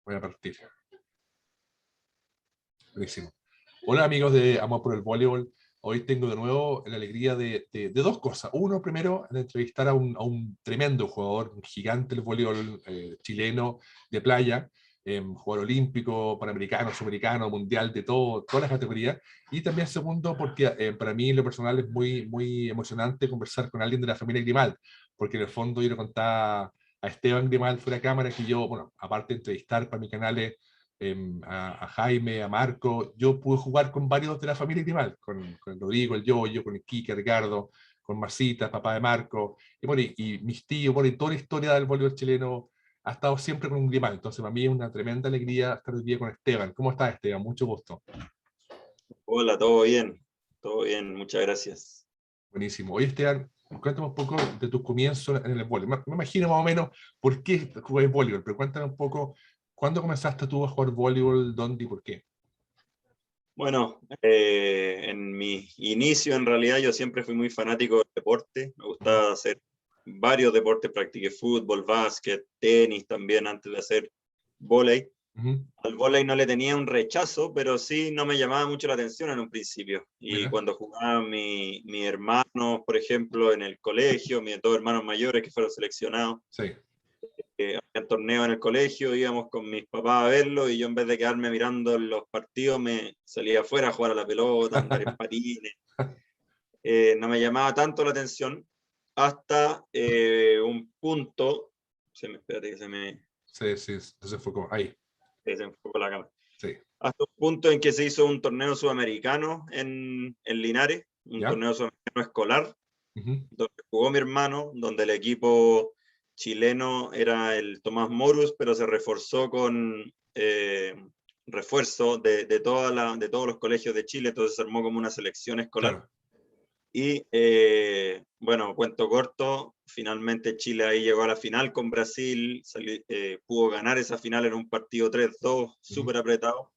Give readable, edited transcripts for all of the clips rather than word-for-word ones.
Voy a partir. Buenísimo. Hola amigos de Amor por el Voleibol. Hoy tengo de nuevo la alegría de dos cosas. Uno, primero, de entrevistar a un tremendo jugador, un gigante del voleibol chileno de playa, jugador olímpico, panamericano, sudamericano, mundial, de todo, todas las categorías. Y también segundo, porque para mí en lo personal es muy, muy emocionante conversar con alguien de la familia Grimal, porque en el fondo yo le contaba a Esteban Grimal fuera de cámara que yo, bueno, aparte de entrevistar para mi canal a Jaime, a Marco, yo pude jugar con varios de la familia Grimal, con Rodrigo, el Yoyo, con el Quique, Ricardo, con Masita, papá de Marco, y, bueno, y mis tíos, bueno, y toda la historia del voleibol chileno ha estado siempre con un Grimal, entonces para mí es una tremenda alegría estar hoy día con Esteban. ¿Cómo estás, Esteban? Mucho gusto. Hola, todo bien, muchas gracias. Buenísimo. Oye, Esteban, cuéntame un poco de tus comienzos en el voleibol. Me imagino más o menos por qué jugáis voleibol, pero cuéntame un poco, ¿cuándo comenzaste tú a jugar voleibol, dónde y por qué? Bueno, en mi inicio en realidad yo siempre fui muy fanático del deporte, me gustaba hacer varios deportes, practiqué fútbol, básquet, tenis también antes de hacer vóley. Ujú. Al vóley no le tenía un rechazo, pero sí no me llamaba mucho la atención en un principio. Y Mira, cuando jugaban mis hermanos, por ejemplo, en el colegio, mis dos hermanos mayores que fueron seleccionados, sí. había torneo en el colegio, íbamos con mis papás a verlo y yo en vez de quedarme mirando los partidos me salía afuera a jugar a la pelota, a andar en patines. No me llamaba tanto la atención hasta un punto, espérate que Sí, sí, se fue como ahí. se me enfocó la cámara, Sí. hasta un punto en que se hizo un torneo sudamericano en Linares, un ¿Ya? torneo sudamericano escolar, Ujú. donde jugó mi hermano, donde el equipo chileno era el Tomás Morus, pero se reforzó con refuerzo de todos los colegios de Chile, entonces se armó como una selección escolar. Claro. Y bueno, cuento corto, finalmente Chile ahí llegó a la final con Brasil, pudo ganar esa final en un partido 3-2, Ujú. súper apretado.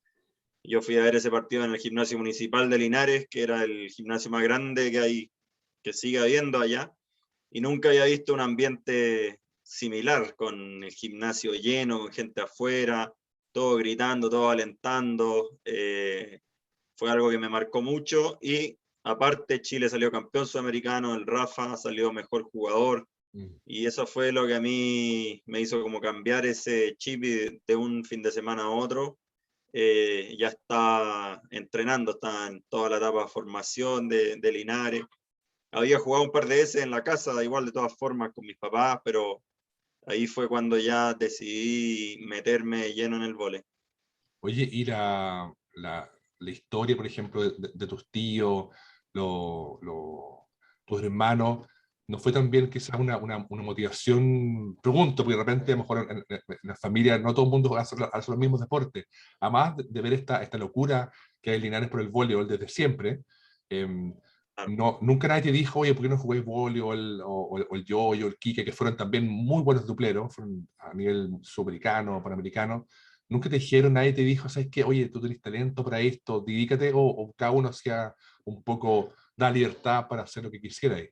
Yo fui a ver ese partido en el gimnasio municipal de Linares, que era el gimnasio más grande que sigue habiendo allá, y nunca había visto un ambiente similar, con el gimnasio lleno, con gente afuera, todo gritando, todo alentando. Fue algo que me marcó mucho y aparte Chile salió campeón sudamericano, el Rafa salió mejor jugador Mm. y eso fue lo que a mí me hizo como cambiar ese chip de un fin de semana a otro. Ya está entrenando, está en toda la etapa de formación de Linares. Había jugado un par de veces en la casa, igual de todas formas con mis papás, pero ahí fue cuando ya decidí meterme lleno en el vóley. Oye, y la historia, por ejemplo, de tus tíos, tus hermanos, ¿no fue también quizás una motivación? Pregunto, porque de repente a lo mejor en la familia no todo el mundo hace los mismos deportes. Además de ver esta locura que hay en Linares por el voleibol desde siempre, em, Claro. no, nunca nadie te dijo, oye, ¿por qué no jugáis voleibol? O el Yoyo, el Quique, que fueron también muy buenos dupleros, fueron a nivel sudamericano, panamericano. Nunca te dijeron, nadie te dijo, ¿sabes qué? Oye, tú tienes talento para esto, dedícate, o cada uno hacía un poco, da libertad para hacer lo que quisiera ahí.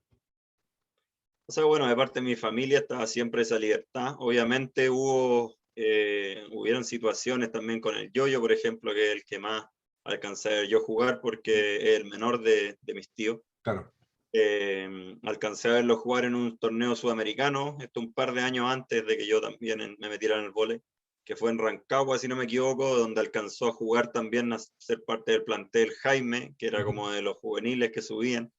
O sea, bueno, de parte de mi familia estaba siempre esa libertad. Obviamente hubieron situaciones también con el Yoyo, por ejemplo, que es el que más alcancé a ver yo jugar porque es el menor de mis tíos. Claro. Alcancé a verlo jugar en un torneo sudamericano, esto un par de años antes de que yo también me metiera en el vóley, que fue en Rancagua, si no me equivoco, donde alcanzó a jugar también, a ser parte del plantel Jaime, que era Ujú. como de los juveniles que subían.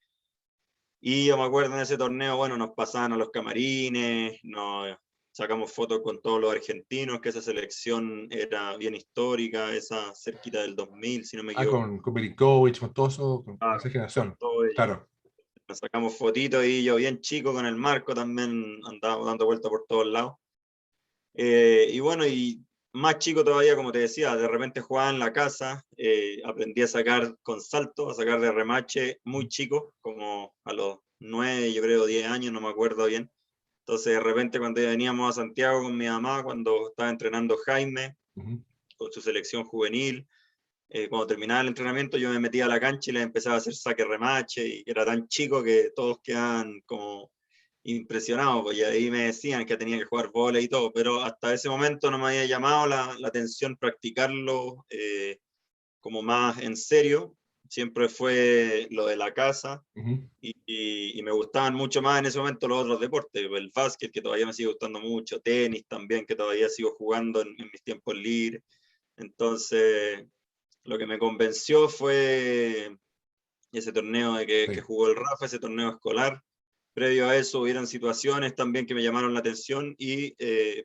Y yo me acuerdo en ese torneo, bueno, nos pasaban a los camarines, nos sacamos fotos con todos los argentinos, que esa selección era bien histórica, esa cerquita del 2000, si no me Ah, equivoco. con Milinkovic, con todo eso, con esa Claro, con generación. todo ello. Claro. Nos sacamos fotitos y yo bien chico con el Marco también andábamos dando vueltas por todos lados. Y bueno, y más chico todavía, como te decía, de repente jugaba en la casa, aprendí a sacar con salto, a sacar de remache muy chico, como a los 9, yo creo 10 años, no me acuerdo bien. Entonces de repente cuando veníamos a Santiago con mi mamá, cuando estaba entrenando Jaime Ujú. con su selección juvenil, cuando terminaba el entrenamiento yo me metía a la cancha y le empezaba a hacer saque remache y era tan chico que todos quedaban como impresionado, pues y ahí me decían que tenía que jugar vóley y todo, pero hasta ese momento no me había llamado la atención practicarlo como más en serio. Siempre fue lo de la casa Ujú. y me gustaban mucho más en ese momento los otros deportes, el básquet, que todavía me sigue gustando mucho, tenis también, que todavía sigo jugando en mis tiempos libres. Entonces, lo que me convenció fue ese torneo que Sí, jugó el Rafa, ese torneo escolar. Previo a eso hubieran situaciones también que me llamaron la atención,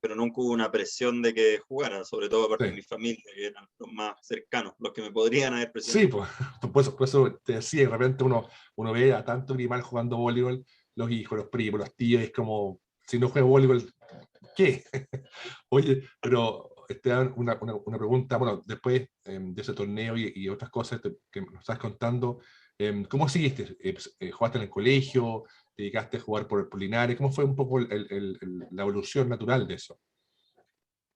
pero nunca hubo una presión de que jugara, sobre todo aparte de sí. mi familia, que eran los más cercanos, los que me podrían haber Sí, presionado. pues, por eso te decía, de repente uno ve a tanto animal jugando voleibol, los hijos, los primos, los tíos, y es como, si no juega voleibol, ¿qué? Oye, pero Esteban, una pregunta, bueno, después de ese torneo y otras cosas que nos estás contando, ¿cómo seguiste? ¿Jugaste en el colegio? ¿Te dedicaste a jugar por Linares? ¿Cómo fue un poco la evolución natural de eso?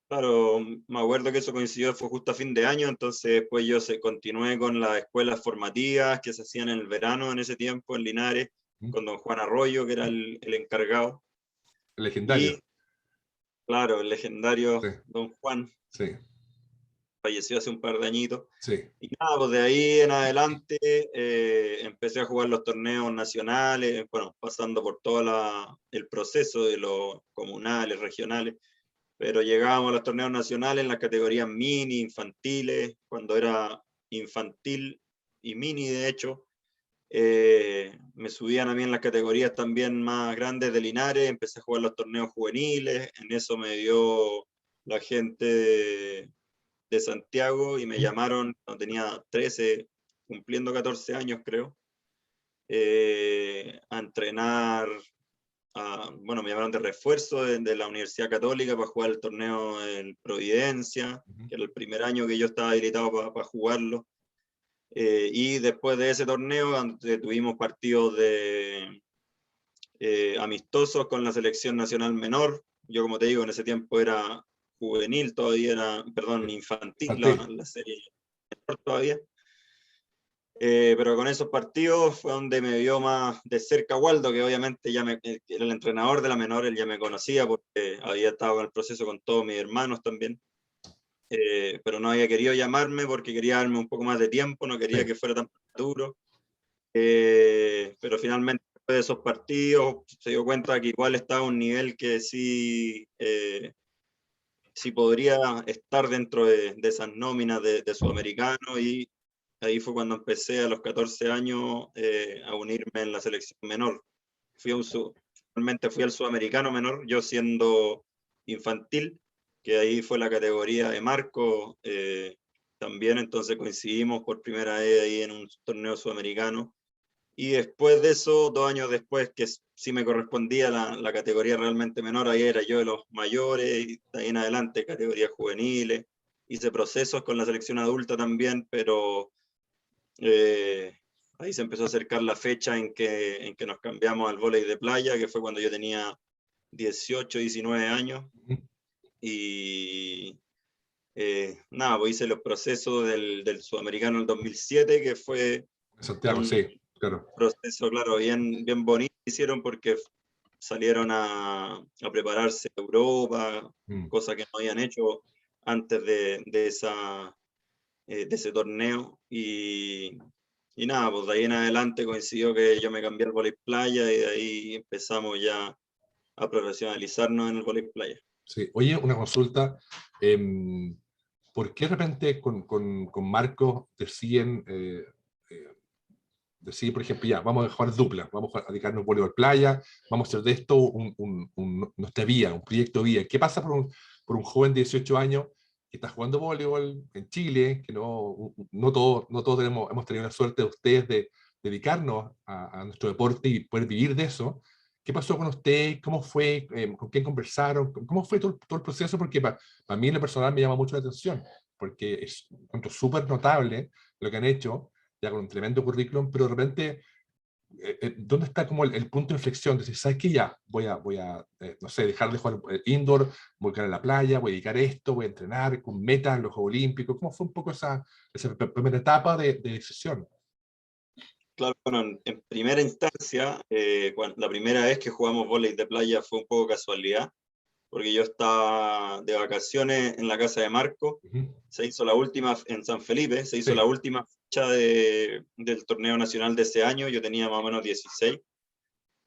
Claro, me acuerdo que eso coincidió, fue justo a fin de año, entonces después yo continué con las escuelas formativas que se hacían en el verano en ese tiempo en Linares, ¿Mm? con don Juan Arroyo, que era el encargado. Legendario. Y claro, el legendario Sí, don Juan sí, falleció hace un par de añitos. sí. Y nada, pues de ahí en adelante empecé a jugar los torneos nacionales, bueno, pasando por todo el proceso de los comunales, regionales, pero llegábamos a los torneos nacionales en las categorías mini, infantiles, cuando era infantil y mini, de hecho. Me subían a mí en las categorías también más grandes de Linares, empecé a jugar los torneos juveniles, en eso me dio la gente de Santiago y me ¿Mm? llamaron cuando tenía 13, cumpliendo 14 años creo, a entrenar, bueno, me llamaron de refuerzo de la Universidad Católica para jugar el torneo en Providencia, Ujú. que era el primer año que yo estaba habilitado para jugarlo. Y después de ese torneo, donde tuvimos partidos amistosos con la selección nacional menor. Yo, como te digo, en ese tiempo era juvenil, todavía era, perdón, infantil Infantil. la serie menor todavía. Pero con esos partidos fue donde me vio más de cerca Waldo, que obviamente era el entrenador de la menor, él ya me conocía porque había estado en el proceso con todos mis hermanos también. Pero no había querido llamarme porque quería darme un poco más de tiempo, no quería Sí. que fuera tan duro. Pero finalmente después de esos partidos se dio cuenta que igual estaba a un nivel que sí, sí podría estar dentro de esas nóminas de sudamericano, y ahí fue cuando empecé a los 14 años a unirme en la selección menor. Finalmente fui al sudamericano menor, yo siendo infantil, que ahí fue la categoría de Marco, también entonces coincidimos por primera vez ahí en un torneo sudamericano. Y después de eso, 2 años después, que sí me correspondía la categoría realmente menor, ahí era yo de los mayores, y de ahí en adelante categorías juveniles. Hice procesos con la selección adulta también, pero eh, ahí se empezó a acercar la fecha en que nos cambiamos al vóley de playa, que fue cuando yo tenía 18, 19 años. Ujú. Y nada, pues hice los procesos del Sudamericano del 2007, que fue Santiago, un sí, claro. proceso, claro, bien, bien bonito hicieron porque salieron a prepararse a Europa, Mm. cosa que no habían hecho antes de ese torneo. Y nada, pues de ahí en adelante coincidió que yo me cambié al vóley playa y de ahí empezamos ya a profesionalizarnos en el vóley playa. Sí. Oye, una consulta. em, ¿Por qué de repente con Marcos deciden, deciden, por ejemplo, ya, vamos a jugar dupla, vamos a dedicarnos a voleibol playa, vamos a hacer de esto nuestra vía, un proyecto vía? ¿Qué pasa por un joven de 18 años que está jugando voleibol en Chile, que no todos hemos tenido la suerte de ustedes de dedicarnos a nuestro deporte y poder vivir de eso? ¿Qué pasó con usted? ¿Cómo fue? ¿Con quién conversaron? ¿Cómo fue todo el proceso? Porque para mí en lo personal me llama mucho la atención, porque es súper notable lo que han hecho, ya con un tremendo currículum, pero de repente, ¿dónde está como el punto de inflexión? De decir, ¿sabes qué? Ya, no sé, dejar de jugar indoor, voy a ir a la playa, voy a dedicar esto, voy a entrenar con metas en los Juegos Olímpicos. ¿Cómo fue un poco esa primera etapa de decisión? Claro, bueno, en primera instancia, la primera vez que jugamos vóley de playa fue un poco casualidad, porque yo estaba de vacaciones en la casa de Marco, Ujú. se hizo la última en San Felipe, se hizo la Sí, última fecha del torneo nacional de ese año, yo tenía más o menos 16,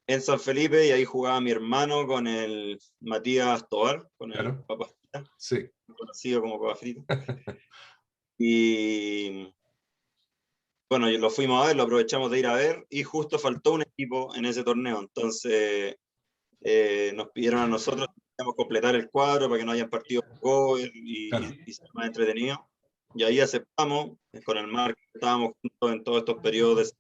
en San Felipe, y ahí jugaba mi hermano con el Matías Tobar, con el claro, Papa Frita, sí. conocido como Papa Frita, y bueno, lo fuimos a ver, lo aprovechamos de ir a ver, y justo faltó un equipo en ese torneo, entonces nos pidieron a nosotros que queríamos completar el cuadro para que no hayan partidos cover Claro. y ser más entretenido. Y ahí aceptamos, con el Marco estábamos juntos en todos estos periodos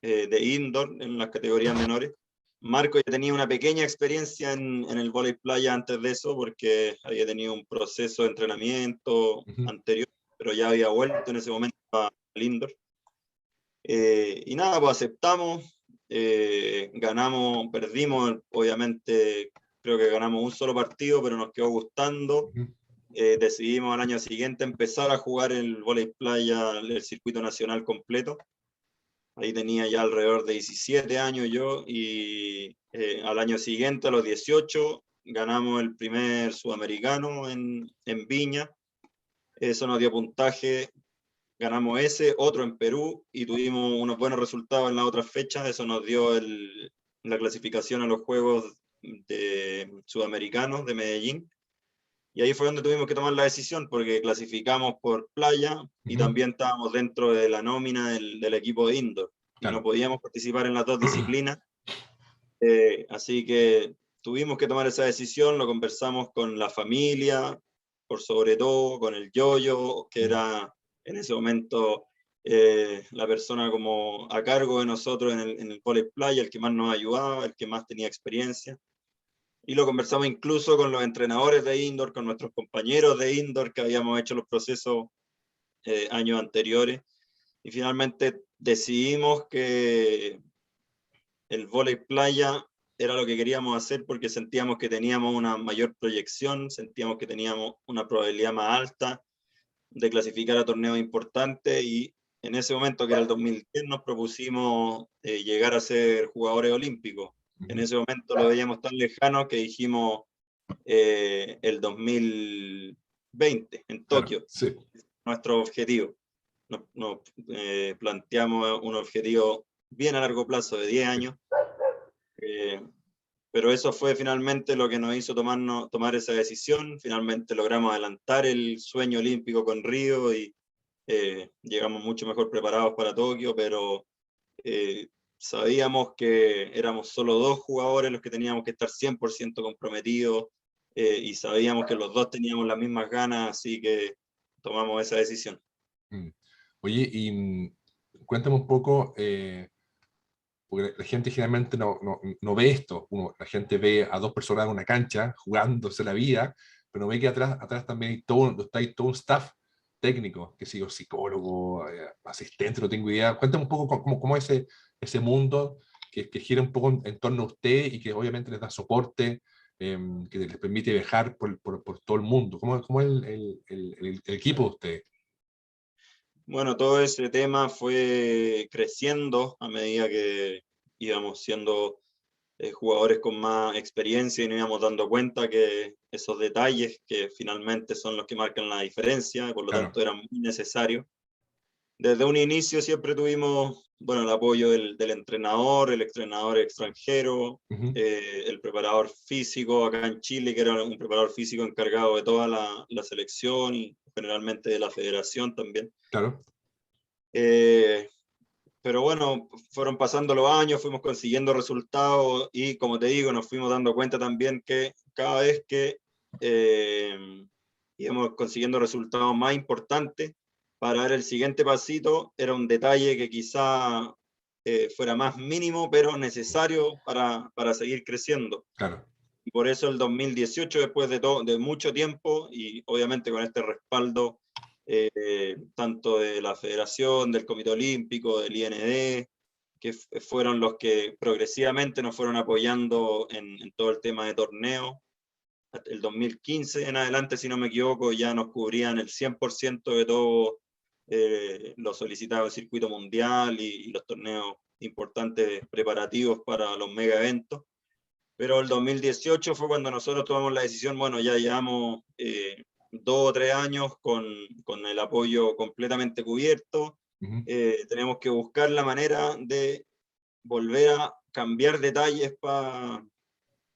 de indoor en las categorías menores. Marco ya tenía una pequeña experiencia en el vóley playa antes de eso, porque había tenido un proceso de entrenamiento Ujú. anterior, pero ya había vuelto en ese momento al indoor. Y nada, pues aceptamos, ganamos, perdimos, obviamente creo que ganamos un solo partido, pero nos quedó gustando. Ujú. Decidimos al año siguiente empezar a jugar el vóley playa, el circuito nacional completo. Ahí tenía ya alrededor de 17 años yo, y al año siguiente, a los 18, ganamos el primer sudamericano en Viña. Eso nos dio puntaje, ganamos ese, otro en Perú, y tuvimos unos buenos resultados en las otras fechas. Eso nos dio la clasificación a los Juegos Sudamericanos de Medellín. Y ahí fue donde tuvimos que tomar la decisión, porque clasificamos por playa y Ujú. también estábamos dentro de la nómina del equipo de indoor. Y no Claro. podíamos participar en las dos disciplinas. Así que tuvimos que tomar esa decisión, lo conversamos con la familia, por sobre todo con el Yoyo, que Mm. era en ese momento la persona como a cargo de nosotros en el vóley playa, el que más nos ayudaba, el que más tenía experiencia. Y lo conversamos incluso con los entrenadores de indoor, con nuestros compañeros de indoor que habíamos hecho los procesos años anteriores. Y finalmente decidimos que el vóley playa era lo que queríamos hacer, porque sentíamos que teníamos una mayor proyección, sentíamos que teníamos una probabilidad más alta de clasificar a torneos importantes, y en ese momento, que era el 2010, nos propusimos llegar a ser jugadores olímpicos. En Ujú. ese momento lo veíamos tan lejano que dijimos el 2020 en Claro, Tokio, sí. nuestro objetivo. Nos planteamos un objetivo bien a largo plazo de 10 Sí. años, eh, pero eso fue finalmente lo que nos hizo tomar esa decisión. Finalmente logramos adelantar el sueño olímpico con Río, y llegamos mucho mejor preparados para Tokio, pero eh, sabíamos que éramos solo dos jugadores los que teníamos que estar 100% comprometidos, y sabíamos que los dos teníamos las mismas ganas, así que tomamos esa decisión. Mm. Oye, y cuéntame un poco, porque la gente generalmente no ve esto. La gente ve a dos personas en una cancha jugándose la vida, pero no ve que atrás también hay todo un staff técnico, que sigo psicólogo, asistente, no tengo idea. Cuéntame un poco cómo es ese mundo que gira un poco en torno a usted y que obviamente les da soporte, que les permite viajar por todo el mundo. ¿Cómo es el equipo de usted? Bueno, todo ese tema fue creciendo a medida que íbamos siendo jugadores con más experiencia, y nos íbamos dando cuenta que esos detalles que finalmente son los que marcan la diferencia, y por lo Claro. tanto eran muy necesarios. Desde un inicio siempre tuvimos, bueno, el apoyo del entrenador, el entrenador extranjero, Ujú. el preparador físico acá en Chile, que era un preparador físico encargado de toda la selección y generalmente de la federación también. Claro. Eh, pero bueno, fueron pasando los años, fuimos consiguiendo resultados, y como te digo, nos fuimos dando cuenta también que cada vez que eh, íbamos consiguiendo resultados más importantes, para dar el siguiente pasito era un detalle que quizá fuera más mínimo, pero necesario para seguir creciendo. Claro. Y por eso el 2018, después de mucho tiempo, y obviamente con este respaldo tanto de la Federación, del Comité Olímpico, del IND, que fueron los que progresivamente nos fueron apoyando en todo el tema de torneo. El 2015 en adelante, si no me equivoco, ya nos cubrían el 100% de todo lo solicitaba el circuito mundial y los torneos importantes preparativos para los mega eventos. Pero el 2018 fue cuando nosotros tomamos la decisión, bueno, ya llevamos 2 o 3 años con el apoyo completamente cubierto, tenemos que buscar la manera de volver a cambiar detalles para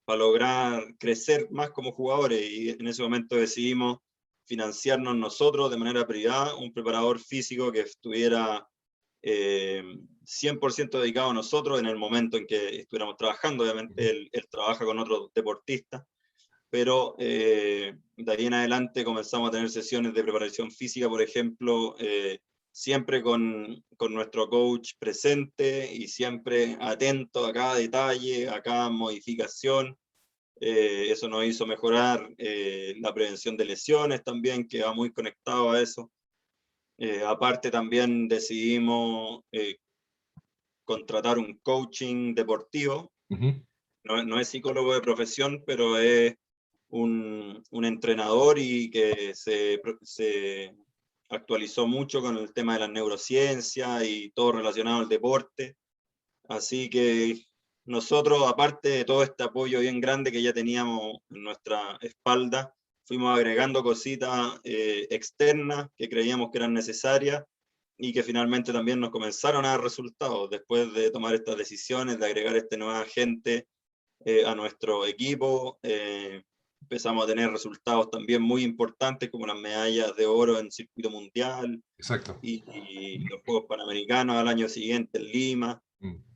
lograr crecer más como jugadores, y en ese momento decidimos financiarnos nosotros de manera privada, un preparador físico que estuviera 100% dedicado a nosotros en el momento en que estuviéramos trabajando. Obviamente él trabaja con otros deportistas, pero de ahí en adelante comenzamos a tener sesiones de preparación física, por ejemplo, siempre con nuestro coach presente y siempre atento a cada detalle, a cada modificación. Eso nos hizo mejorar la prevención de lesiones también, que va muy conectado a eso. Aparte también decidimos contratar un coaching deportivo. No es psicólogo de profesión, pero es un entrenador y que se actualizó mucho con el tema de las neurociencias y todo relacionado al deporte. Así que nosotros, aparte de todo este apoyo bien grande que ya teníamos en nuestra espalda, fuimos agregando cositas externas que creíamos que eran necesarias y que finalmente también nos comenzaron a dar resultados después de tomar estas decisiones, de agregar esta nueva gente a nuestro equipo. Empezamos a tener resultados también muy importantes, como las medallas de oro en circuito mundial. Exacto. Y los Juegos Panamericanos al año siguiente en Lima.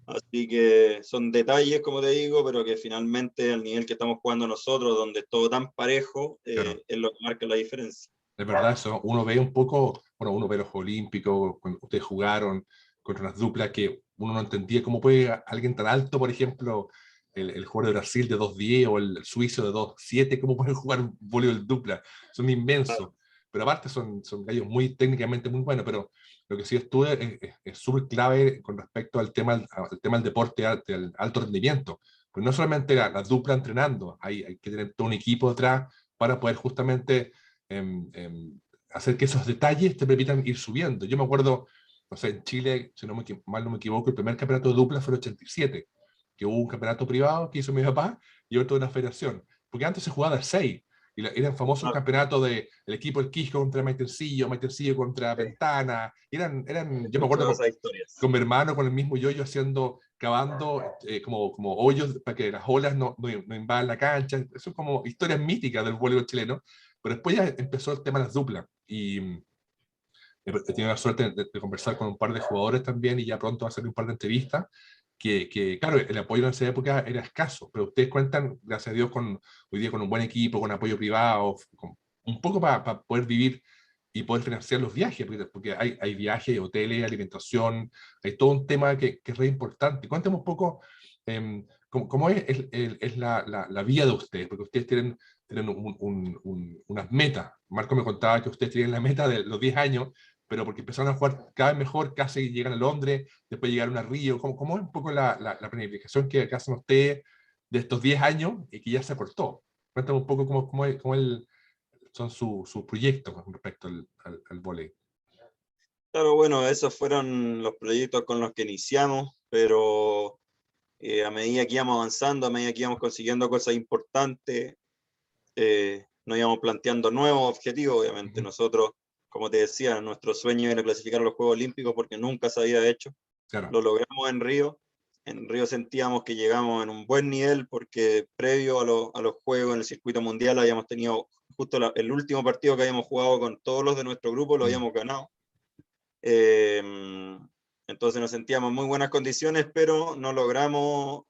Así que son detalles, como te digo, pero que finalmente al nivel que estamos jugando nosotros, donde es todo tan parejo, Claro. es lo que marca la diferencia. Es verdad, eso uno ve un poco, bueno, uno ve los Olímpicos, cuando ustedes jugaron contra unas duplas que uno no entendía cómo puede alguien tan alto, por ejemplo, el jugador de Brasil de 2'10 o el suizo de 2'7, cómo pueden jugar un voleibol dupla, son inmensos, pero aparte son gallos muy técnicamente muy buenos, pero lo que sí estuve es súper clave con respecto al tema del deporte del alto rendimiento, pues no solamente la dupla entrenando, hay que tener todo un equipo detrás para poder justamente hacer que esos detalles te permitan ir subiendo. Yo me acuerdo, no sé, en Chile, si mal no me equivoco, el primer campeonato de dupla fue el 87, que hubo un campeonato privado que hizo mi papá y otro de una federación, porque antes se jugaba de 6, y eran famosos campeonatos del equipo El Quisco contra Maitercillo contra Ventana, yo me acuerdo con mi hermano, con el mismo yo cavando como hoyos para que las olas no invadan la cancha. Eso es como historias míticas del voleibol chileno. Pero después ya empezó el tema de las duplas. Y he tenido la suerte de conversar con un par de jugadores también, y ya pronto va a salir un par de entrevistas. Claro, el apoyo en esa época era escaso, pero ustedes cuentan, gracias a Dios, hoy día con un buen equipo, con apoyo privado, un poco para poder vivir y poder financiar los viajes, porque hay viajes, hoteles, alimentación, hay todo un tema que es re importante. Cuéntame un poco cómo es la vida de ustedes, porque ustedes tienen unas metas. Marco me contaba que ustedes tienen la meta de los 10 años, pero porque empezaron a jugar cada vez mejor, casi llegan a Londres, después llegaron a Río. ¿Cómo es un poco la planificación que hacen ustedes de estos 10 años y que ya se acortó? Cuéntame un poco son sus proyectos con respecto al vóley. Claro, bueno, esos fueron los proyectos con los que iniciamos, pero a medida que íbamos avanzando, a medida que íbamos consiguiendo cosas importantes, nos íbamos planteando nuevos objetivos. Obviamente nosotros, como te decía, nuestro sueño era clasificar a los Juegos Olímpicos porque nunca se había hecho. Claro. Lo logramos en Río. En Río sentíamos que llegamos en un buen nivel porque previo a los Juegos en el circuito mundial habíamos tenido justo el último partido que habíamos jugado con todos los de nuestro grupo, lo habíamos ganado. Entonces nos sentíamos en muy buenas condiciones, pero no logramos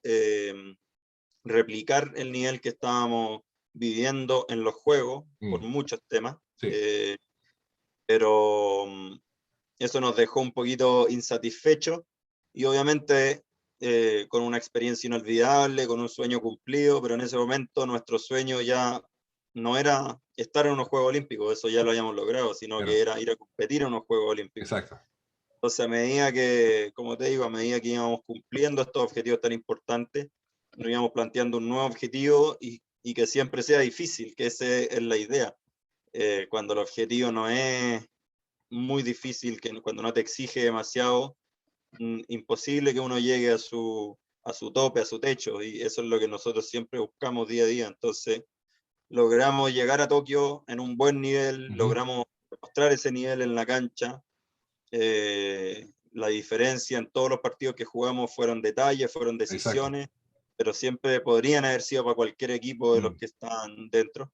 replicar el nivel que estábamos viviendo en los juegos por muchos temas. Sí. Pero eso nos dejó un poquito insatisfechos y obviamente con una experiencia inolvidable, con un sueño cumplido, pero en ese momento nuestro sueño ya no era estar en unos Juegos Olímpicos, eso ya lo habíamos logrado, sino que era ir a competir en unos Juegos Olímpicos. Exacto. Entonces, a medida que, como te digo, a medida que íbamos cumpliendo estos objetivos tan importantes, nos íbamos planteando un nuevo objetivo y que siempre sea difícil, que esa es la idea. Cuando el objetivo no es muy difícil, que cuando no te exige demasiado, imposible que uno llegue a su tope, a su techo, y eso es lo que nosotros siempre buscamos día a día. Entonces, logramos llegar a Tokio en un buen nivel, logramos mostrar ese nivel en la cancha. La diferencia en todos los partidos que jugamos fueron detalles, fueron Exacto. decisiones, pero siempre podrían haber sido para cualquier equipo de los que están dentro.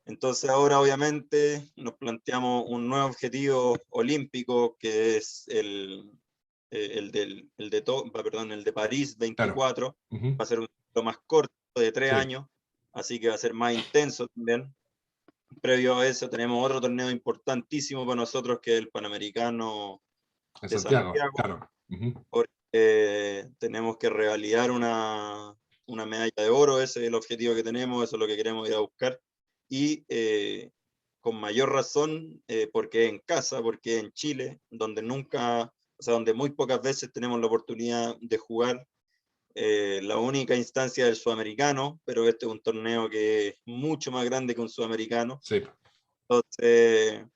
Entonces ahora obviamente nos planteamos un nuevo objetivo olímpico, que es el de París Claro. 24. Va a ser un ciclo más corto, de 3 años, así que va a ser más intenso también. Previo a eso tenemos otro torneo importantísimo para nosotros, que es el Panamericano En de Santiago, Santiago, claro. porque tenemos que revalidar una medalla de oro. Ese es el objetivo que tenemos, eso es lo que queremos ir a buscar. Y con mayor razón, porque en casa, porque en Chile, donde nunca, o sea, donde muy pocas veces tenemos la oportunidad de jugar la única instancia del sudamericano, pero este es un torneo que es mucho más grande que un sudamericano. Sí. Entonces,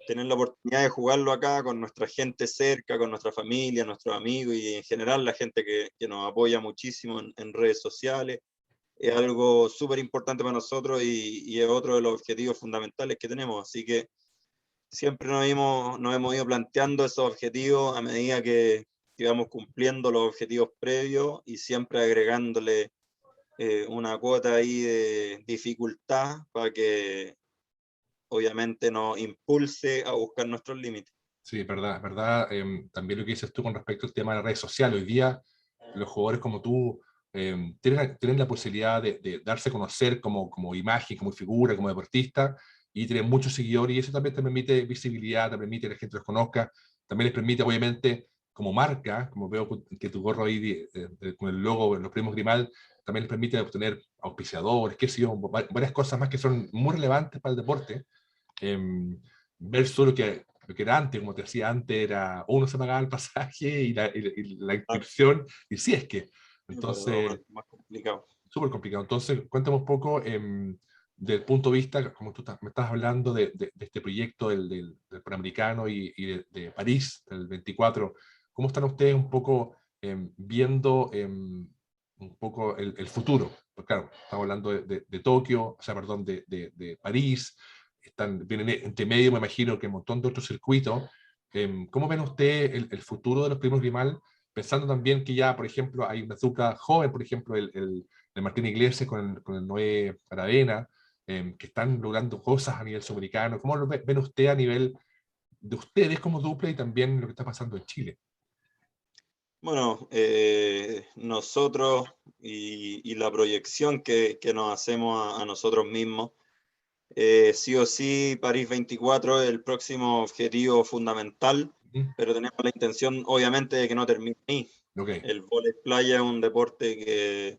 tener la oportunidad de jugarlo acá con nuestra gente cerca, con nuestra familia, nuestros amigos y en general la gente que nos apoya muchísimo en redes sociales, es algo súper importante para nosotros y es otro de los objetivos fundamentales que tenemos. Así que siempre nos hemos ido planteando esos objetivos a medida que vamos cumpliendo los objetivos previos y siempre agregándole una cuota ahí de dificultad para que obviamente nos impulse a buscar nuestros límites. Sí, verdad, verdad. También lo que dices tú con respecto al tema de las redes sociales. Hoy día los jugadores como tú tienen la posibilidad de darse a conocer como imagen, como figura, como deportista, y tienen muchos seguidores, y eso también te permite visibilidad, te permite que la gente los conozca, también les permite, obviamente, como marca, como veo que tu gorro ahí con el logo, los primos Grimal, también les permite obtener auspiciadores, qué sé yo, varias cosas más que son muy relevantes para el deporte. Versus lo que era antes, como te decía antes, era uno se pagaba el pasaje y la inscripción, y si es que. Pero Entonces, más complicado. súper complicado. Entonces, cuéntame un poco del punto de vista, como tú me estás hablando de este proyecto del Panamericano y de París, del 24. ¿Cómo están ustedes un poco viendo un poco el futuro? Porque claro, estamos hablando de Tokio, o sea, perdón, de París, vienen entre medio, me imagino, que un montón de otros circuitos. ¿Cómo ven ustedes el futuro de los primos Grimal? Pensando también que ya, por ejemplo, hay una dupla joven, por ejemplo, el Martín Iglesias con el Noé Aravena, que están logrando cosas a nivel sudamericano. ¿Cómo lo ven usted a nivel de ustedes como dupla y también lo que está pasando en Chile? Bueno, nosotros y la proyección que nos hacemos a nosotros mismos, sí o sí, París 24 es el próximo objetivo fundamental, ¿Mm? pero tenemos la intención, obviamente, de que no termine ahí. Ok, El vóley playa es un deporte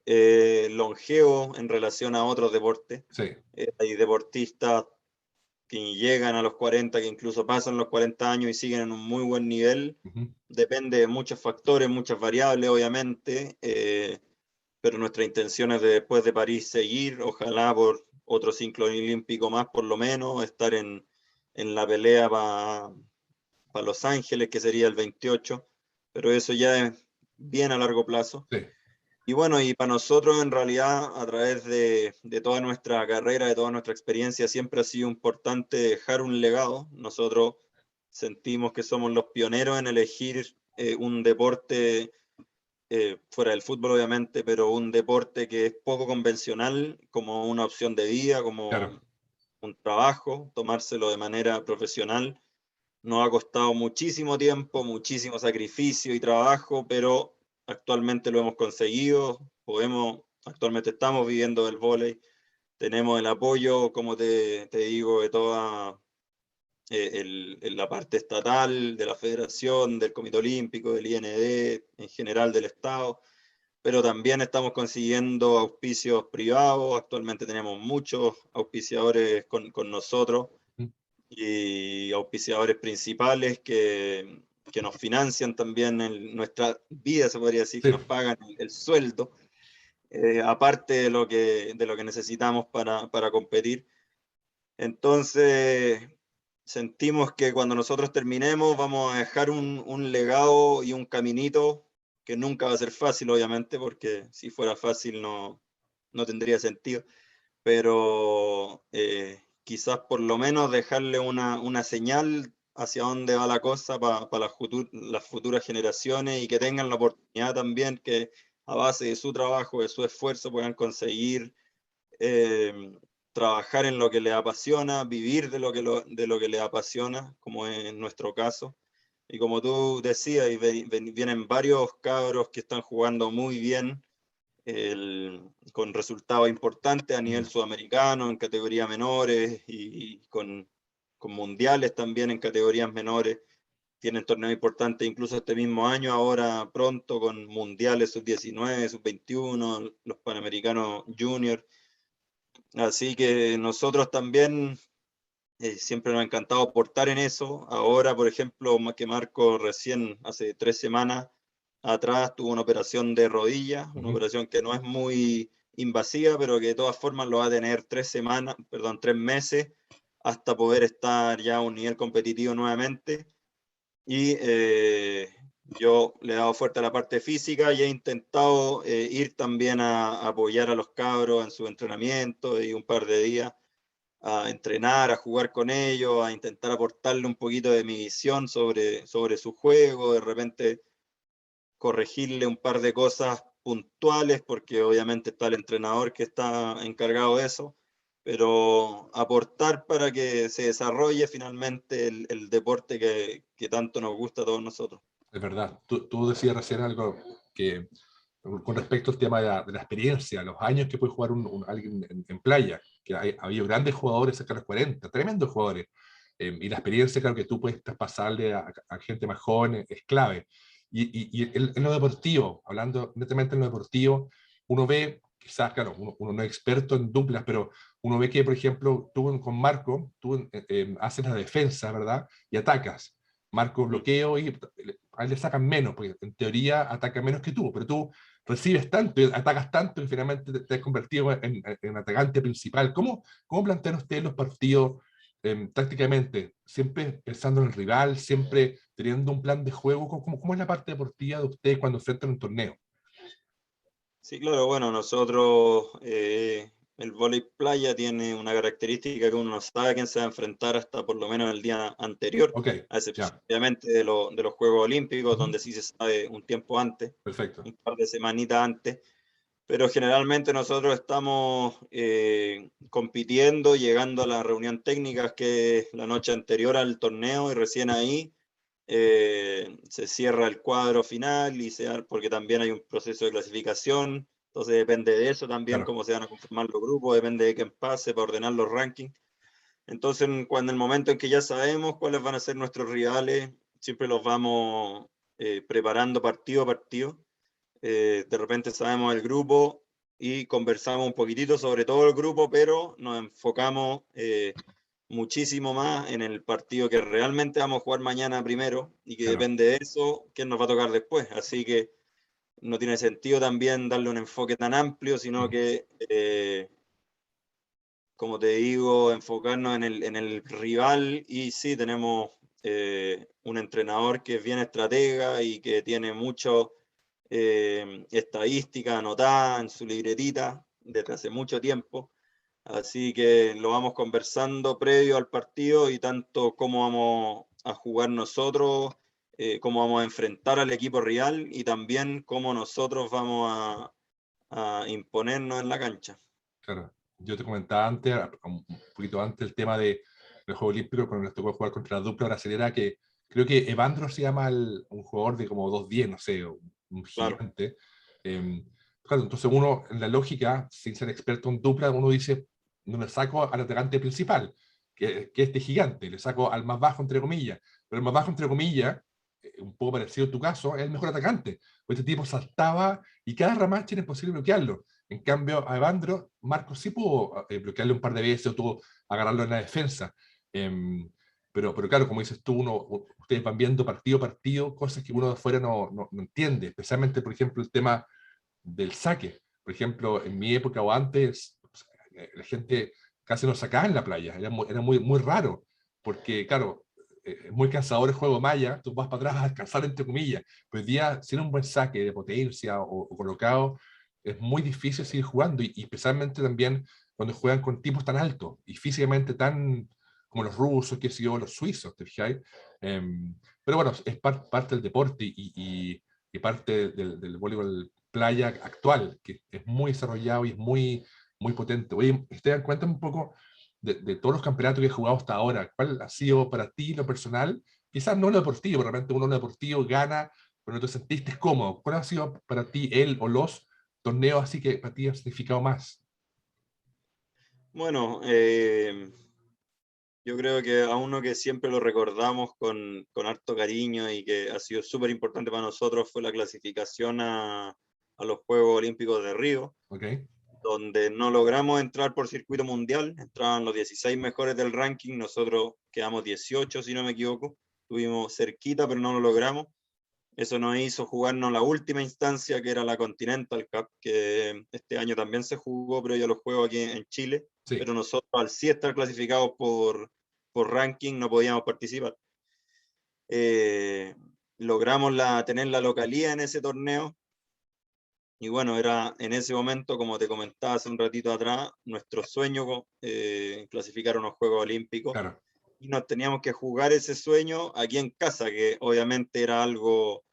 que longevo en relación a otros deportes. sí. Hay deportistas que llegan a los 40, que incluso pasan los 40 años y siguen en un muy buen nivel. Ujú. Depende de muchos factores, muchas variables, obviamente, pero nuestra intención es de, después de París seguir, ojalá por otro ciclo olímpico más por lo menos, estar en la pelea para Los Ángeles, que sería el 28, pero eso ya es bien a largo plazo. Sí, Y bueno, y para nosotros en realidad, a través de toda nuestra carrera, de toda nuestra experiencia, siempre ha sido importante dejar un legado. Nosotros sentimos que somos los pioneros en elegir un deporte, fuera del fútbol obviamente, pero un deporte que es poco convencional, como una opción de vida, como claro. un trabajo, tomárselo de manera profesional. Nos ha costado muchísimo tiempo, muchísimo sacrificio y trabajo, pero actualmente lo hemos conseguido. Actualmente estamos viviendo del vóley. Tenemos el apoyo, como te digo, de toda la parte estatal, de la federación, del Comité Olímpico, del IND, en general del Estado, pero también estamos consiguiendo auspicios privados. Actualmente tenemos muchos auspiciadores con nosotros Ujú. y auspiciadores principales que nos financian también en nuestra vida, se podría decir, que Sí, nos pagan el sueldo, aparte de lo que necesitamos para competir. Entonces, sentimos que cuando nosotros terminemos vamos a dejar un legado y un caminito que nunca va a ser fácil, obviamente, porque si fuera fácil no tendría sentido, pero quizás por lo menos dejarle una señal hacia dónde va la cosa para las futuras generaciones y que tengan la oportunidad también que a base de su trabajo, de su esfuerzo, puedan conseguir eh, trabajar en lo que les apasiona, vivir de lo que les apasiona, como en nuestro caso. Y como tú decías, vienen varios cabros que están jugando muy bien, con resultados importantes a nivel Mm. sudamericano, en categorías menores y con mundiales también en categorías menores. Tienen torneos importantes incluso este mismo año, ahora pronto con mundiales sub-19, sub-21, los Panamericanos Junior. Así que nosotros también siempre nos ha encantado aportar en eso. Ahora, por ejemplo, que Marco recién hace 3 semanas atrás tuvo una operación de rodilla, una Ujú. operación que no es muy invasiva, pero que de todas formas lo va a tener 3 semanas, perdón, 3 meses hasta poder estar ya a un nivel competitivo nuevamente. Y yo le he dado fuerte a la parte física y he intentado ir también a apoyar a los cabros en su entrenamiento y un par de días a entrenar, a jugar con ellos, a intentar aportarle un poquito de mi visión sobre su juego, de repente corregirle un par de cosas puntuales, porque obviamente está el entrenador que está encargado de eso, pero aportar para que se desarrolle finalmente el deporte que tanto nos gusta a todos nosotros. Es verdad. Tú decías recién algo que, con respecto al tema de la experiencia, los años que puede jugar alguien en playa, que ha habido grandes jugadores cerca de los 40, tremendos jugadores, y la experiencia, claro, que tú puedes traspasarle a gente más joven es clave. Y en lo deportivo, hablando netamente en lo deportivo, uno ve, quizás, claro, uno no es experto en duplas, pero uno ve que, por ejemplo, tú con Marco, tú haces la defensa, ¿verdad? Y atacas. Marco Mm. bloqueo y a él le sacan menos, porque en teoría ataca menos que tú, pero tú recibes tanto y atacas tanto y finalmente te has convertido en atacante principal. ¿Cómo plantean ustedes los partidos tácticamente? ¿Siempre pensando en el rival, siempre teniendo un plan de juego? ¿Cómo es la parte deportiva de ustedes cuando enfrentan un torneo? Sí, claro, bueno, nosotros, el vóley playa tiene una característica que uno no sabe a quién se va a enfrentar hasta por lo menos el día anterior, Ok, a excepción ya. obviamente de los Juegos Olímpicos, Ujú. donde sí se sabe un tiempo antes, Perfecto. un par de semanitas antes, pero generalmente nosotros estamos compitiendo, llegando a la reunión técnica, que es la noche anterior al torneo, y recién ahí se cierra el cuadro final porque también hay un proceso de clasificación, entonces depende de eso también Claro. cómo se van a conformar los grupos, depende de quién pase para ordenar los rankings. Entonces, cuando el momento en que ya sabemos cuáles van a ser nuestros rivales, siempre los vamos preparando partido a partido. De repente sabemos el grupo y conversamos un poquitito sobre todo el grupo, pero nos enfocamos muchísimo más en el partido que realmente vamos a jugar mañana primero y que Claro. depende de eso, quién nos va a tocar después. Así que no tiene sentido también darle un enfoque tan amplio, sino Ujú. que, como te digo, enfocarnos en el rival. Y sí, tenemos un entrenador que es bien estratega y que tiene mucho estadística anotada en su libretita desde hace mucho tiempo. Así que lo vamos conversando previo al partido y tanto cómo vamos a jugar nosotros, cómo vamos a enfrentar al equipo rival y también cómo nosotros vamos a imponernos en la cancha. Claro. Yo te comentaba antes, un poquito antes, el tema de los Juegos Olímpicos, cuando les tocó jugar contra la dupla brasilera, que creo que Evandro se llama un jugador de como 2'10", no sé, un Claro. gigante. Claro, entonces uno, en la lógica, sin ser experto en dupla, uno dice, no le saco al atacante principal, que este gigante, le saco al más bajo, entre comillas. Pero el más bajo, entre comillas, un poco parecido a tu caso, es el mejor atacante. Pues este tipo saltaba y cada ramache era imposible bloquearlo. En cambio, a Evandro, Marcos sí pudo bloquearle un par de veces o tuvo agarrarlo en la defensa. Pero claro, como dices tú, ustedes van viendo partido a partido cosas que uno de afuera no entiende, especialmente, por ejemplo, el tema del saque. Por ejemplo, en mi época o antes, la gente casi no sacaba en la playa, era muy raro. porque claro, es muy cansador el juego malla, tú vas para atrás a descansar entre comillas, pero hoy día sin un buen saque de potencia o colocado, es muy difícil seguir jugando, y especialmente también cuando juegan con tipos tan altos y físicamente tan como los rusos, que sé yo, los suizos, ¿te fijáis? Pero bueno, es parte del deporte y parte del voleibol playa actual, que es muy desarrollado y es muy potente. Oye, Esteban, cuéntame un poco de todos los campeonatos que he jugado hasta ahora, ¿cuál ha sido para ti lo personal? Quizás no lo deportivo, realmente uno lo deportivo gana, pero no te sentiste cómodo. ¿Cuál ha sido para ti el o los torneos así que para ti han significado más? Bueno, yo creo que a uno que siempre lo recordamos con harto cariño y que ha sido súper importante para nosotros fue la clasificación a los Juegos Olímpicos de Río, ¿Ok? donde no logramos entrar por circuito mundial, entraban los 16 mejores del ranking, nosotros quedamos 18 si no me equivoco, estuvimos cerquita pero no lo logramos. Eso nos hizo jugarnos la última instancia, que era la Continental Cup, que este año también se jugó, pero ya los juegos aquí en Chile. Sí, Pero nosotros, al sí estar clasificados por ranking, no podíamos participar. Logramos tener la localía en ese torneo. Y bueno, era en ese momento, como te comentaba hace un ratito atrás, nuestro sueño clasificar a unos Juegos Olímpicos. claro. Y nos teníamos que jugar ese sueño aquí en casa, que obviamente era algo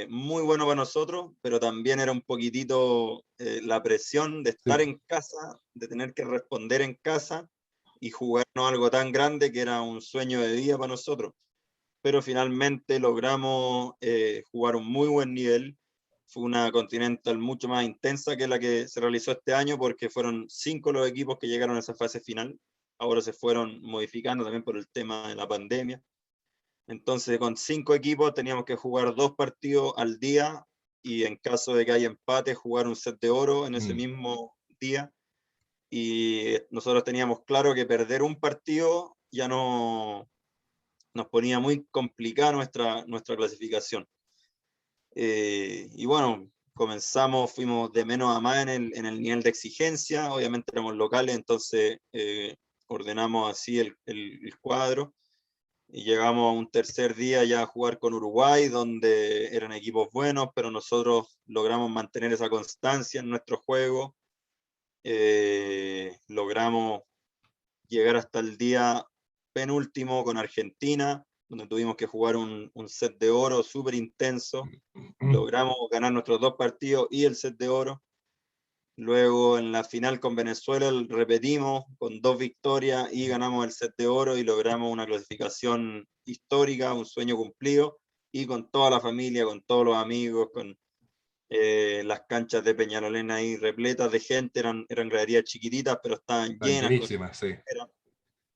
muy bueno para nosotros, pero también era un poquitito la presión de estar Sí, en casa, de tener que responder en casa y jugarnos algo tan grande que era un sueño de vida para nosotros. Pero finalmente logramos jugar un muy buen nivel. Fue una Continental mucho más intensa que la que se realizó este año, porque fueron 5 los equipos que llegaron a esa fase final. Ahora se fueron modificando también por el tema de la pandemia. Entonces, con 5 equipos teníamos que jugar 2 partidos al día y en caso de que haya empate, jugar un set de oro en ese mm, mismo día. Y nosotros teníamos claro que perder un partido ya no nos ponía muy complicada nuestra clasificación. Y bueno, comenzamos, fuimos de menos a más en el nivel de exigencia, obviamente éramos locales, entonces ordenamos así el cuadro y llegamos a un tercer día ya a jugar con Uruguay, donde eran equipos buenos, pero nosotros logramos mantener esa constancia en nuestro juego. Logramos llegar hasta el día penúltimo con Argentina, donde tuvimos que jugar un set de oro súper intenso. mm, Logramos ganar nuestros 2 partidos y el set de oro. Luego en la final con Venezuela repetimos con 2 victorias y ganamos el set de oro y logramos una clasificación histórica, un sueño cumplido, y con toda la familia, con todos los amigos, con las canchas de Peñalolén ahí repletas de gente, eran graderías chiquititas, pero estaban Están llenas con llenísimas, sí.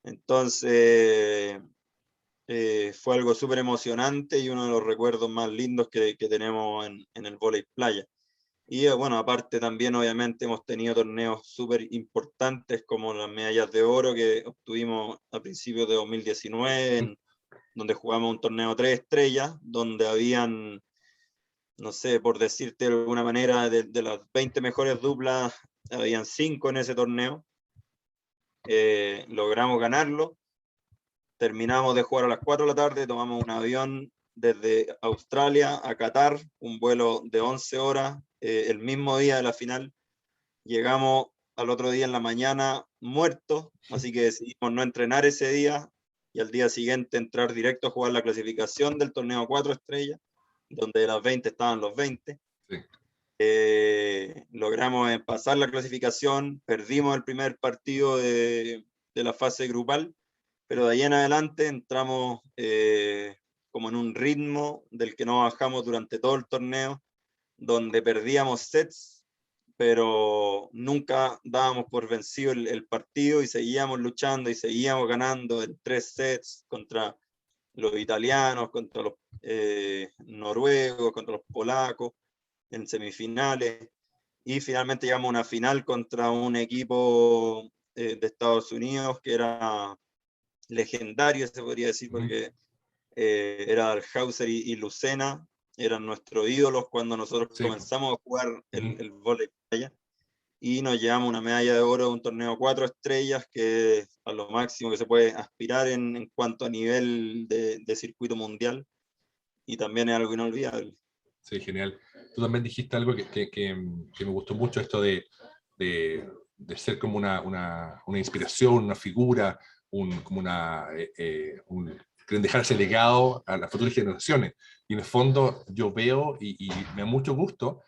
entonces fue algo súper emocionante y uno de los recuerdos más lindos que tenemos en el vóley playa. Y bueno, aparte también obviamente hemos tenido torneos súper importantes como las medallas de oro que obtuvimos a principios de 2019, donde jugamos un torneo 3 estrellas, donde habían, no sé, por decirte de alguna manera, de las 20 mejores duplas, habían 5 en ese torneo. Logramos ganarlo, terminamos de jugar a las 4 de la tarde, tomamos un avión desde Australia a Qatar, un vuelo de 11 horas, el mismo día de la final. Llegamos al otro día en la mañana muertos, así que decidimos no entrenar ese día y al día siguiente entrar directo a jugar la clasificación del torneo 4 estrellas, donde de las 20 estaban los 20. Sí. Logramos pasar la clasificación, perdimos el primer partido de la fase grupal, pero de ahí en adelante entramos como en un ritmo del que no bajamos durante todo el torneo, donde perdíamos sets, pero nunca dábamos por vencido el partido y seguíamos luchando y seguíamos ganando en 3 sets contra los italianos, contra los noruegos, contra los polacos en semifinales y finalmente llegamos a una final contra un equipo de Estados Unidos que era legendario, se podría decir, porque era Dalhouser y Lucena, eran nuestros ídolos cuando nosotros Sí, po. comenzamos a jugar Ujú. el vóley playa. y nos llevamos una medalla de oro de un torneo 4 estrellas, que es a lo máximo que se puede aspirar en cuanto a nivel de circuito mundial, y también es algo inolvidable. Sí, genial. Tú también dijiste algo que me gustó mucho, esto de ser como una inspiración, una figura, como quieren dejar ese legado a las futuras generaciones. Y en el fondo yo veo y me da mucho gusto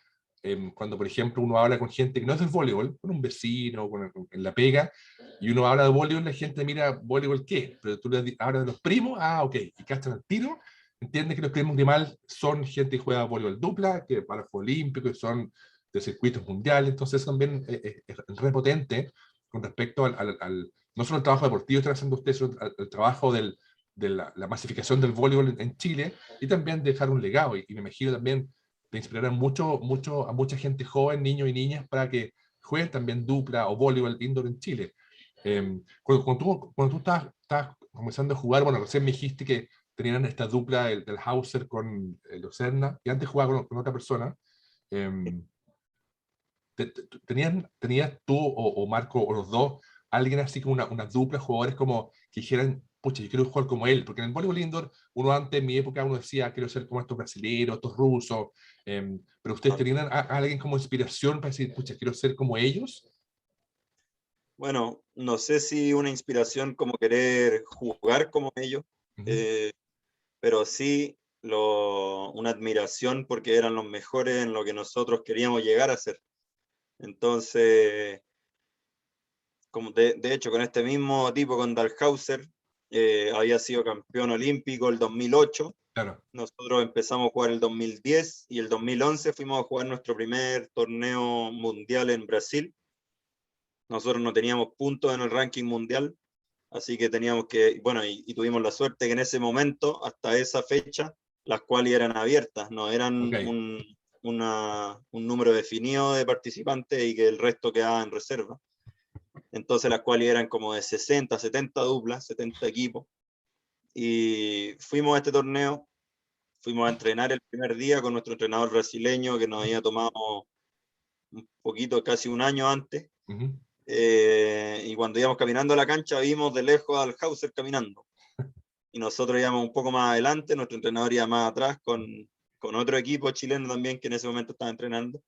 cuando, por ejemplo, uno habla con gente que no es del voleibol, con un vecino, en la pega, y uno habla de voleibol, la gente mira, ¿voleibol qué? Pero tú le hablas de los primos, ok, y cachan al tiro, entiende que los primos de mal son gente que juega voleibol dupla, que para los Juegos Olímpicos, que son de circuitos mundiales, entonces también es repotente con respecto no solo el trabajo deportivo que están haciendo ustedes, sino el trabajo de la masificación del voleibol en Chile, y también dejar un legado, y me imagino también de inspirar a mucha gente joven, niños y niñas, para que jueguen también dupla o voleibol indoor en Chile. Cuando tú estabas comenzando a jugar, bueno, recién me dijiste que tenían esta dupla del Hauser con el Ocerna, y antes jugaba con otra persona. Eh, ¿Tenías tú o Marco o los dos alguien así como una dupla de jugadores como que dijeran, pucha, yo quiero jugar como él? Porque en el voleibol indoor, uno antes, en mi época, uno decía, quiero ser como estos brasileños, estos rusos, pero ustedes tenían a alguien como inspiración para decir, pucha, quiero ser como ellos. Bueno, no sé si una inspiración como querer jugar como ellos, eh, pero sí una admiración porque eran los mejores en lo que nosotros queríamos llegar a ser. Entonces, como de hecho, con este mismo tipo, con Dalhauser, había sido campeón olímpico el 2008. Claro. Nosotros empezamos a jugar el 2010 y el 2011 fuimos a jugar nuestro primer torneo mundial en Brasil. Nosotros no teníamos puntos en el ranking mundial, así que teníamos que, bueno, y tuvimos la suerte que en ese momento, hasta esa fecha, las cuales eran abiertas, no eran Okay. un número definido de participantes y que el resto quedaba en reserva. Entonces las cuales eran como de 60, 70 duplas, 70 equipos. Y fuimos a este torneo, fuimos a entrenar el primer día con nuestro entrenador brasileño que nos había tomado un poquito, casi un año antes. Y cuando íbamos caminando a la cancha vimos de lejos al Hauser caminando. Y nosotros íbamos un poco más adelante, nuestro entrenador iba más atrás con otro equipo chileno también que en ese momento estaba entrenando.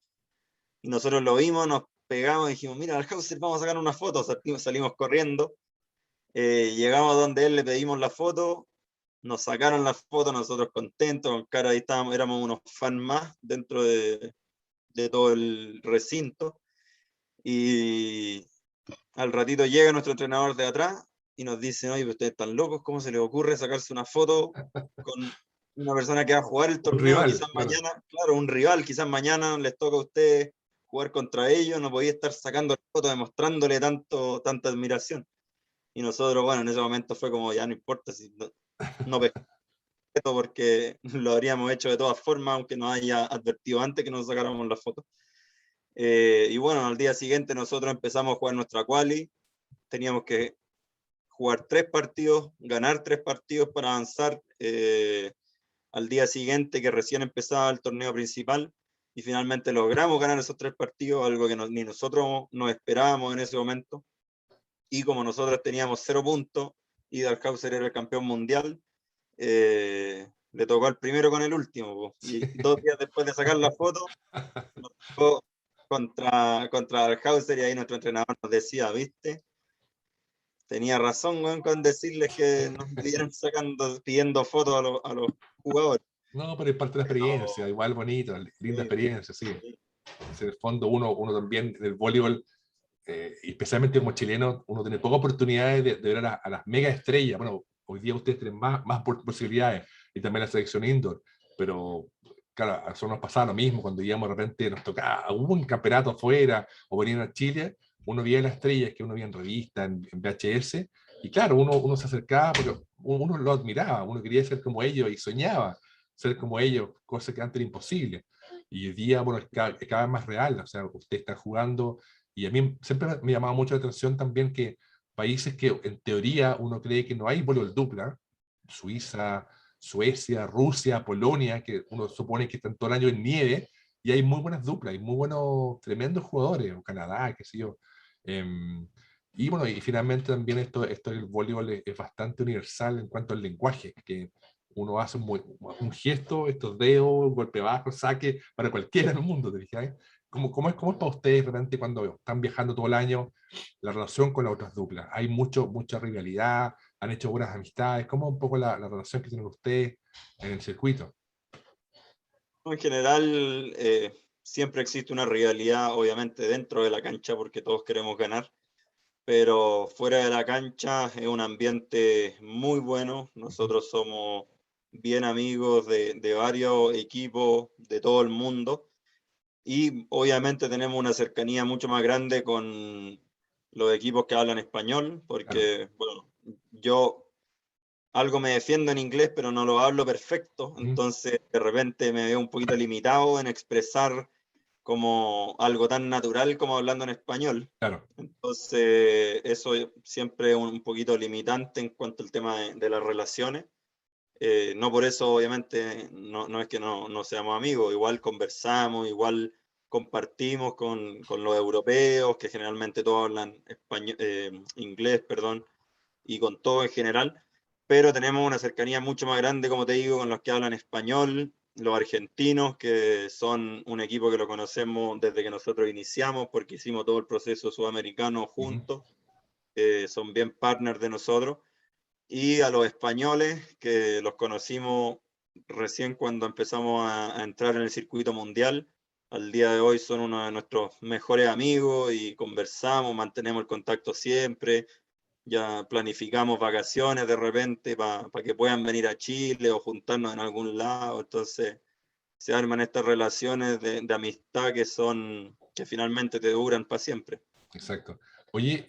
Y nosotros lo vimos, nos pegamos y dijimos, mira, al Hauser, vamos a sacar una foto. Salimos corriendo, llegamos donde él, le pedimos la foto, nos sacaron la foto, nosotros contentos, con cara, ahí estábamos, éramos unos fans más dentro de todo el recinto. Y al ratito llega nuestro entrenador de atrás y nos dice, oye, ustedes están locos, ¿cómo se les ocurre sacarse una foto con una persona que va a jugar el torneo? Rival, quizás claro. Mañana, claro, un rival, quizás mañana les toca a ustedes jugar contra ellos, no podía estar sacando fotos demostrándole tanta admiración. Y nosotros, bueno, en ese momento fue como, ya no importa si no porque lo habríamos hecho de todas formas, aunque nos haya advertido antes que nos sacáramos la foto. Y bueno, al día siguiente nosotros empezamos a jugar nuestra quali, teníamos que jugar 3 partidos, ganar 3 partidos para avanzar al día siguiente, que recién empezaba el torneo principal, y finalmente logramos ganar esos 3 partidos, algo que ni nosotros nos esperábamos en ese momento. Y como nosotros teníamos 0 puntos y Dalhauser era el campeón mundial, le tocó al primero con el último. Y 2 días después de sacar la foto, nos tocó contra Dalhauser, y ahí nuestro entrenador nos decía, ¿viste? Tenía razón, weón, con decirles que nos estuvieran pidiendo fotos a los jugadores. No, pero es parte de la experiencia, igual bonito, linda experiencia, sí. En el fondo uno también en el voleibol, especialmente como chileno, uno tiene pocas oportunidades de ver a las mega estrellas. Bueno, hoy día ustedes tienen más posibilidades, y también la selección indoor, pero claro, a nosotros nos pasaba lo mismo cuando íbamos de repente, nos tocaba un campeonato afuera o venían a Chile, uno veía las estrellas que uno veía en revista, en VHS, y claro, uno se acercaba porque uno lo admiraba, uno quería ser como ellos y soñaba ser como ellos, cosa que antes era imposible. Y hoy día, bueno, es cada vez más real, o sea, usted está jugando, y a mí siempre me llamaba mucho la atención también que países que en teoría uno cree que no hay voleibol dupla, Suiza, Suecia, Rusia, Polonia, que uno supone que están todo el año en nieve, y hay muy buenas duplas, hay muy buenos, tremendos jugadores, o Canadá, qué sé yo. Y bueno, y finalmente también esto del voleibol es bastante universal en cuanto al lenguaje, que uno hace un gesto, estos dedos, golpe bajo, saque, para cualquiera en el mundo, ¿te fijas? ¿Cómo es para ustedes realmente cuando están viajando todo el año la relación con las otras duplas? ¿Hay mucha rivalidad? ¿Han hecho buenas amistades? ¿Cómo es un poco la relación que tienen ustedes en el circuito? En general, siempre existe una rivalidad, obviamente, dentro de la cancha, porque todos queremos ganar, pero fuera de la cancha es un ambiente muy bueno. Nosotros somos bien amigos de varios equipos de todo el mundo y obviamente tenemos una cercanía mucho más grande con los equipos que hablan español, Claro, porque, bueno, yo algo me defiendo en inglés, pero no lo hablo perfecto, ujú, entonces de repente me veo un poquito limitado en expresar como algo tan natural como hablando en español. claro, Entonces, eso siempre es un poquito limitante en cuanto al tema de las relaciones. No por eso, obviamente, no es que no seamos amigos, igual conversamos, igual compartimos con los europeos, que generalmente todos hablan español, inglés, perdón, y con todo en general, pero tenemos una cercanía mucho más grande, como te digo, con los que hablan español, los argentinos, que son un equipo que lo conocemos desde que nosotros iniciamos, porque hicimos todo el proceso sudamericano ujú, juntos, son bien partners de nosotros, y a los españoles, que los conocimos recién cuando empezamos a entrar en el circuito mundial. Al día de hoy son uno de nuestros mejores amigos y conversamos, mantenemos el contacto siempre, ya planificamos vacaciones de repente para que puedan venir a Chile o juntarnos en algún lado. Entonces se arman estas relaciones de amistad que finalmente te duran para siempre. exacto. Oye,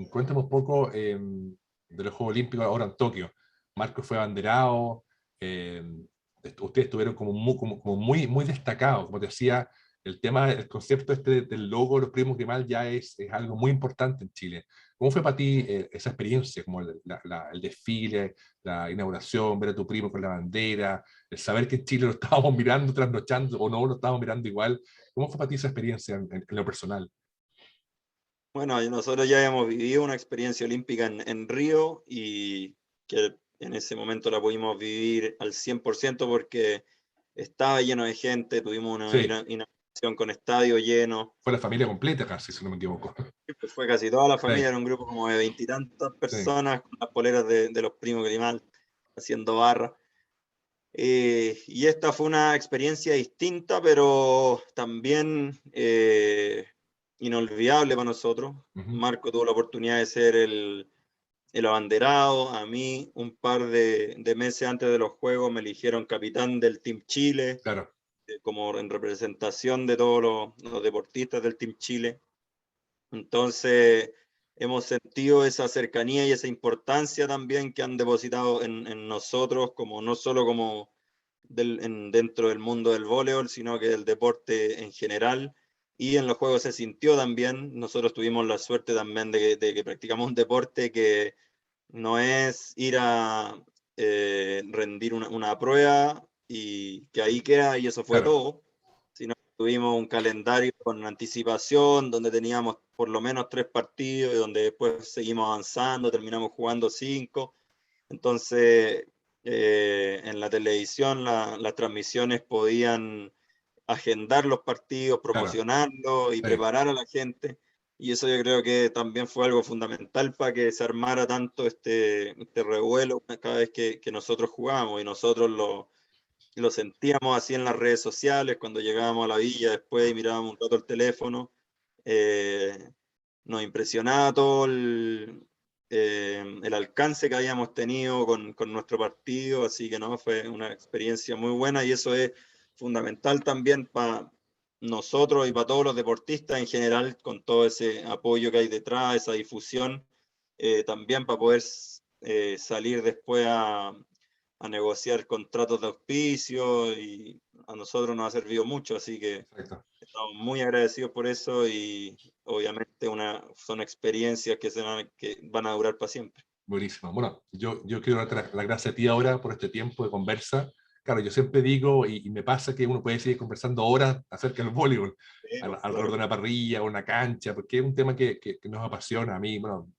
cuéntame un poco de los Juegos Olímpicos ahora en Tokio. Marco fue abanderado, ustedes estuvieron como muy destacados, como te decía, el concepto del logo, los primos Grimal ya es algo muy importante en Chile. ¿Cómo fue para ti esa experiencia, como el desfile, la inauguración, ver a tu primo con la bandera, el saber que en Chile lo estábamos mirando, trasnochando, o no lo estábamos mirando igual? ¿Cómo fue para ti esa experiencia en lo personal? Bueno, y nosotros ya hemos vivido una experiencia olímpica en Río y que en ese momento la pudimos vivir al 100% porque estaba lleno de gente, tuvimos una Sí, inauguración con estadio lleno. fue la familia completa casi, si no me equivoco. Pues fue casi toda la Sí, familia, era un grupo como de veintitantas sí, personas con las poleras de los primos Grimal haciendo barra. Y esta fue una experiencia distinta, pero también inolvidable para nosotros. ujú, Marco tuvo la oportunidad de ser el abanderado. A mí, un par de meses antes de los Juegos, me eligieron capitán del Team Chile, claro, como en representación de todos los deportistas del Team Chile. Entonces, hemos sentido esa cercanía y esa importancia también que han depositado en nosotros, como no solo como dentro del mundo del voleibol, sino que del deporte en general. Y en los juegos se sintió también. Nosotros tuvimos la suerte también de que practicamos un deporte que no es ir a rendir una prueba y que ahí queda y eso fue claro, todo, sino que tuvimos un calendario con anticipación donde teníamos por lo menos 3 partidos y donde después seguimos avanzando, terminamos jugando 5. Entonces, en la televisión las transmisiones podían agendar los partidos, claro, promocionarlos y sí, preparar a la gente. Y eso yo creo que también fue algo fundamental para que se armara tanto este revuelo cada vez que nosotros jugábamos y nosotros lo sentíamos así en las redes sociales, cuando llegábamos a la villa después y mirábamos un rato el teléfono. eh, Nos impresionaba todo el alcance que habíamos tenido con nuestro partido, así que no, fue una experiencia muy buena y eso es fundamental también para nosotros y para todos los deportistas en general, con todo ese apoyo que hay detrás, esa difusión, también para poder salir después a negociar contratos de auspicio y a nosotros nos ha servido mucho, así que exacto. estamos muy agradecidos por eso y obviamente son experiencias que van a durar para siempre. Buenísimo. Bueno, yo quiero darte las gracias a ti ahora por este tiempo de conversa. claro, yo siempre digo, y me pasa que uno puede seguir conversando horas acerca del voleibol, Sí, pues, alrededor claro. de una parrilla o una cancha, porque es un tema que nos apasiona a mí, bueno,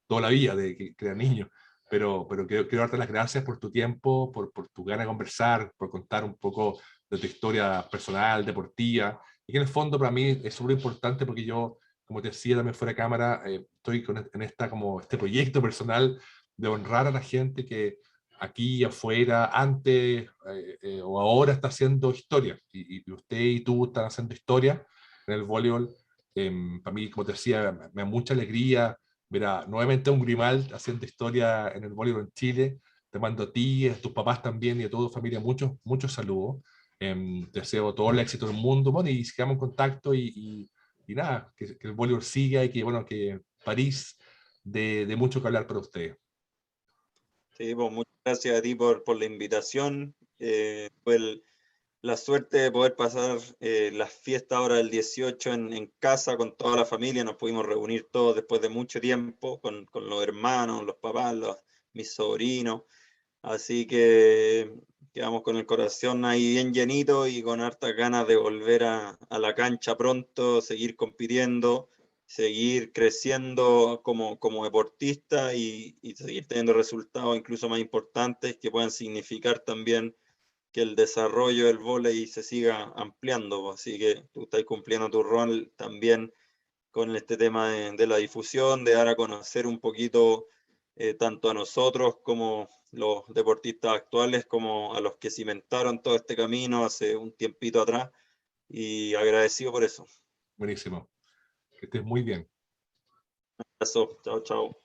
toda la vida, de que era niño. Pero quiero darte las gracias por tu tiempo, por tu ganas de conversar, por contar un poco de tu historia personal, deportiva, y que en el fondo para mí es súper importante porque yo, como te decía también fuera de cámara, estoy en esta, como este proyecto personal de honrar a la gente que aquí afuera, antes o ahora está haciendo historia, y usted y tú están haciendo historia en el voleibol. Para mí, como te decía, me da mucha alegría ver nuevamente a un Grimal haciendo historia en el voleibol en Chile. Te mando a ti, a tus papás también y a toda tu familia muchos, muchos saludos. Te deseo todo el éxito del mundo, bueno, y sigamos en contacto y nada, que el voleibol siga y que, bueno, que París de mucho que hablar para ustedes. Sí, pues muchas gracias a ti por la invitación. Fue la suerte de poder pasar las fiestas ahora del 18 en casa con toda la familia. Nos pudimos reunir todos después de mucho tiempo con los hermanos, los papás, mis sobrinos. Así que quedamos con el corazón ahí bien llenito y con hartas ganas de volver a la cancha pronto, seguir compitiendo, seguir creciendo como deportista y seguir teniendo resultados incluso más importantes que puedan significar también que el desarrollo del vóley se siga ampliando. Así que tú estás cumpliendo tu rol también con este tema de la difusión, de dar a conocer un poquito tanto a nosotros como los deportistas actuales, como a los que cimentaron todo este camino hace un tiempito atrás, y agradecido por eso. Buenísimo. Que estés muy bien. Eso, chao, chao.